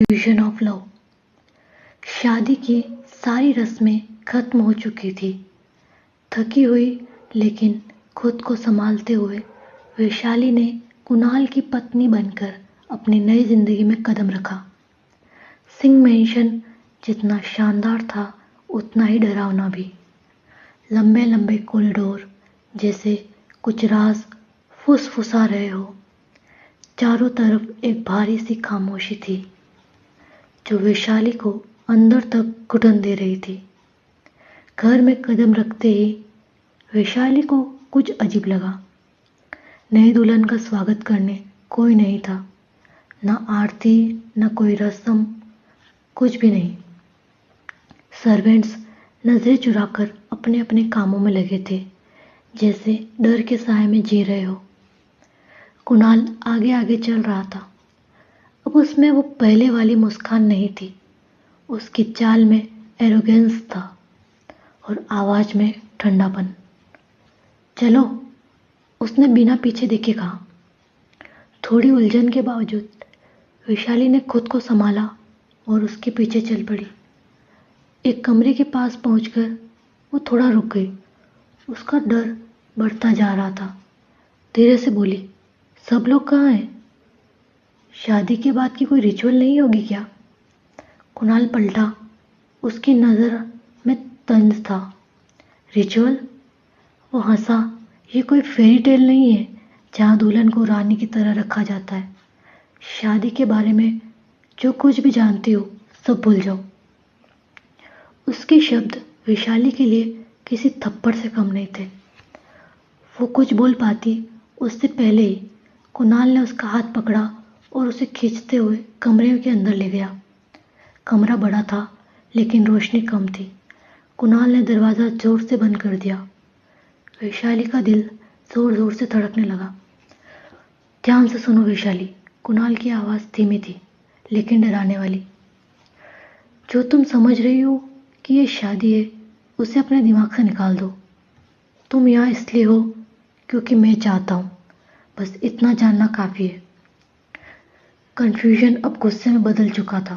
Evolution of love. शादी की सारी रस्में खत्म हो चुकी थी। थकी हुई लेकिन खुद को संभालते हुए वैशाली ने कुणाल की पत्नी बनकर अपनी नई जिंदगी में कदम रखा। सिंह मैंशन जितना शानदार था उतना ही डरावना भी। लंबे लंबे कॉरिडोर जैसे कुछ राज फुसफुसा रहे हो। चारों तरफ एक भारी सी खामोशी थी जो वैशाली को अंदर तक घुटन दे रही थी। घर में कदम रखते ही वैशाली को कुछ अजीब लगा। नई दुल्हन का स्वागत करने कोई नहीं था, न आरती न कोई रस्म, कुछ भी नहीं। सर्वेंट्स नजरें चुराकर अपने अपने कामों में लगे थे, जैसे डर के साए में जी रहे हो। कुणाल आगे आगे चल रहा था। अब उसमें वो पहले वाली मुस्कान नहीं थी। उसकी चाल में एरोगेंस था और आवाज में ठंडापन। चलो, उसने बिना पीछे देखे कहा। थोड़ी उलझन के बावजूद वैशाली ने खुद को संभाला और उसके पीछे चल पड़ी। एक कमरे के पास पहुंचकर वो थोड़ा रुक गई। उसका डर बढ़ता जा रहा था। धीरे से बोली, सब लोग कहाँ हैं? शादी के बाद की कोई रिचुअल नहीं होगी क्या? कुणाल पलटा। उसकी नज़र में तंज था। रिचुअल? वो हंसा। ये कोई फेरी टेल नहीं है जहाँ दुल्हन को रानी की तरह रखा जाता है। शादी के बारे में जो कुछ भी जानती हो सब भूल जाओ। उसके शब्द वैशाली के लिए किसी थप्पड़ से कम नहीं थे। वो कुछ बोल पाती उससे पहले ही कुणाल ने उसका हाथ पकड़ा और उसे खींचते हुए कमरे के अंदर ले गया। कमरा बड़ा था लेकिन रोशनी कम थी। कुणाल ने दरवाज़ा जोर से बंद कर दिया। वैशाली का दिल जोर जोर से धड़कने लगा। ध्यान से सुनो वैशाली, कुणाल की आवाज़ धीमी थी लेकिन डराने वाली। जो तुम समझ रही हो कि ये शादी है, उसे अपने दिमाग से निकाल दो। तुम यहाँ इसलिए हो क्योंकि मैं चाहता हूँ, बस इतना जानना काफ़ी है। कन्फ्यूजन अब गुस्से में बदल चुका था।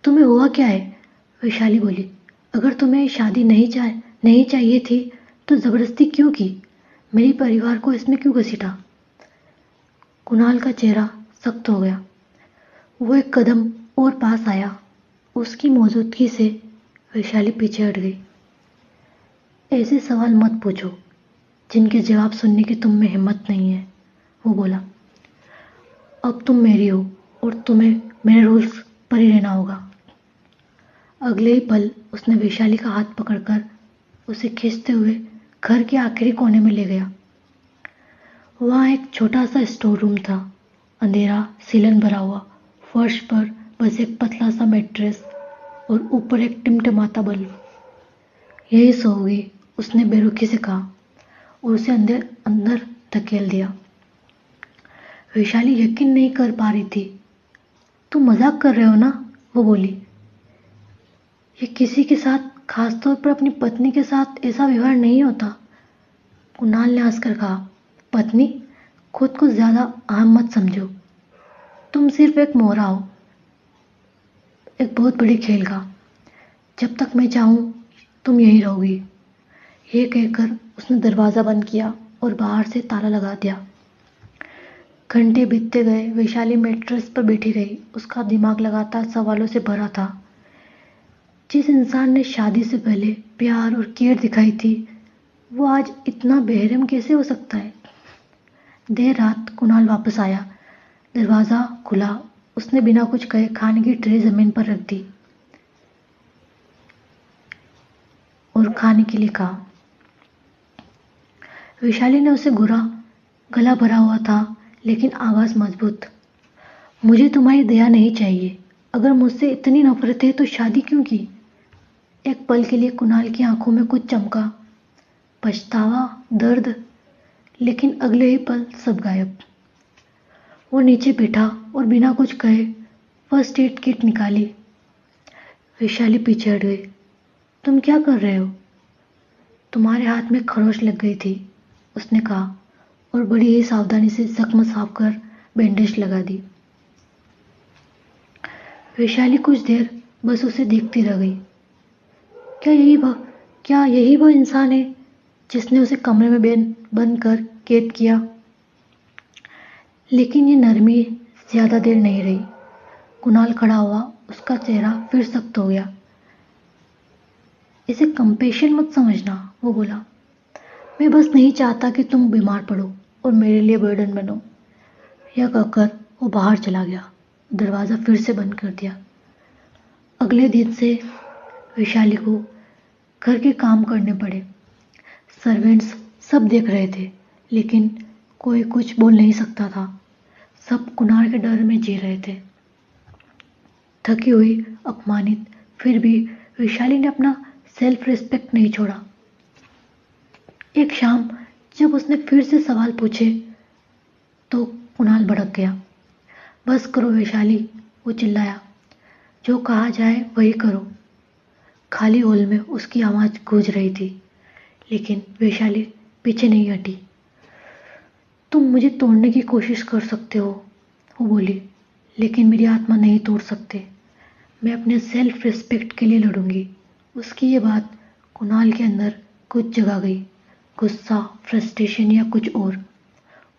तुम्हें हुआ क्या है? वैशाली बोली। अगर तुम्हें शादी नहीं चाहिए थी तो जबरदस्ती क्यों की? मेरे परिवार को इसमें क्यों घसीटा? कुणाल का चेहरा सख्त हो गया। वो एक कदम और पास आया। उसकी मौजूदगी से वैशाली पीछे हट गई। ऐसे सवाल मत पूछो जिनके जवाब सुनने की तुम में हिम्मत नहीं है, वो बोला। अब तुम मेरी हो और तुम्हें मेरे रूल्स पर ही रहना होगा। अगले ही पल उसने वैशाली का हाथ पकड़कर उसे खींचते हुए घर के आखिरी कोने में ले गया। वहाँ एक छोटा सा स्टोर रूम था। अंधेरा, सीलन भरा हुआ। फर्श पर बस एक पतला सा मैट्रेस और ऊपर एक टिमटिमाता बल्ब। यही सोओगी, उसने बेरुखी से कहा और उसे अंदर अंदर धकेल दिया। वैशाली यकीन नहीं कर पा रही थी। तुम मजाक कर रहे हो ना? वो बोली। ये किसी के साथ, खासतौर पर अपनी पत्नी के साथ ऐसा व्यवहार नहीं होता। कुणाल ने हंसकर कहा। पत्नी? खुद को ज्यादा अहम मत समझो। तुम सिर्फ एक मोहरा हो, एक बहुत बड़े खेल का। जब तक मैं चाहूं तुम यहीं रहोगी। ये कहकर उसने दरवाजा बंद किया और बाहर से ताला लगा दिया। घंटे बीतते गए। वैशाली मैट्रेस पर बैठी रही। उसका दिमाग लगातार सवालों से भरा था। जिस इंसान ने शादी से पहले प्यार और केयर दिखाई थी, वो आज इतना बेरहम कैसे हो सकता है? देर रात कुणाल वापस आया। दरवाजा खुला। उसने बिना कुछ कहे खाने की ट्रे जमीन पर रख दी और खाने के लिए कहा। वैशाली ने उसे घूरा। गला भरा हुआ था लेकिन आवाज मजबूत। मुझे तुम्हारी दया नहीं चाहिए। अगर मुझसे इतनी नफरत है तो शादी क्यों की? एक पल के लिए कुणाल की आंखों में कुछ चमका, पछतावा, दर्द, लेकिन अगले ही पल सब गायब। वो नीचे बैठा और बिना कुछ कहे फर्स्ट एड किट निकाली। वैशाली पीछे हट गई। तुम क्या कर रहे हो? तुम्हारे हाथ में खरोच लग गई थी, उसने कहा और बड़ी ही सावधानी से जख्म साफ कर बैंडेज लगा दी। वैशाली कुछ देर बस उसे देखती रह गई। क्या यही वह क्या यही वह इंसान है जिसने उसे कमरे में बंद कर कैद किया? लेकिन ये नरमी ज्यादा देर नहीं रही। कुणाल खड़ा हुआ, उसका चेहरा फिर सख्त हो गया। इसे कंपेशन मत समझना, वो बोला। मैं बस नहीं चाहता कि तुम बीमार पड़ो और मेरे लिए बर्डन बनो। यह कहकर वो बाहर चला गया, दरवाज़ा फिर से बंद कर दिया। अगले दिन से वैशाली को घर के काम करने पड़े। सर्वेंट्स सब देख रहे थे, लेकिन कोई कुछ बोल नहीं सकता था। सब कुणाल के डर में जी रहे थे। थकी हुई, अपमानित, फिर भी वैशाली ने अपना सेल्फ रिस्पेक्ट नहीं छोड़ा। एक शाम जब उसने फिर से सवाल पूछे तो कुणाल भड़क गया। बस करो वैशाली, वो चिल्लाया। जो कहा जाए वही करो। खाली हॉल में उसकी आवाज़ गूंज रही थी, लेकिन वैशाली पीछे नहीं हटी। तुम मुझे तोड़ने की कोशिश कर सकते हो, वो बोली, लेकिन मेरी आत्मा नहीं तोड़ सकते। मैं अपने सेल्फ रिस्पेक्ट के लिए लड़ूंगी। उसकी ये बात कुणाल के अंदर कुछ जगा गई, गुस्सा, फ्रस्ट्रेशन या कुछ और।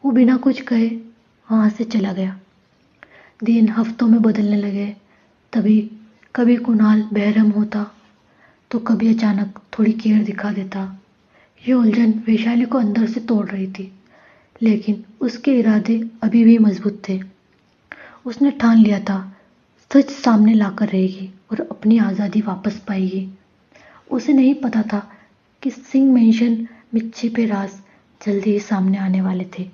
वो बिना कुछ कहे वहाँ से चला गया। दिन हफ्तों में बदलने लगे। तभी कभी कुणाल बेरहम होता तो कभी अचानक थोड़ी केयर दिखा देता। ये उलझन वैशाली को अंदर से तोड़ रही थी, लेकिन उसके इरादे अभी भी मजबूत थे। उसने ठान लिया था, सच सामने लाकर रहेगी और अपनी आज़ादी वापस पाएगी। उसे नहीं पता था कि सिंह मेंशन में छिपे राज जल्दी ही सामने आने वाले थे,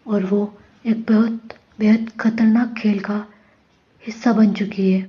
और वो एक बहुत बेहद खतरनाक खेल का हिस्सा बन चुकी है।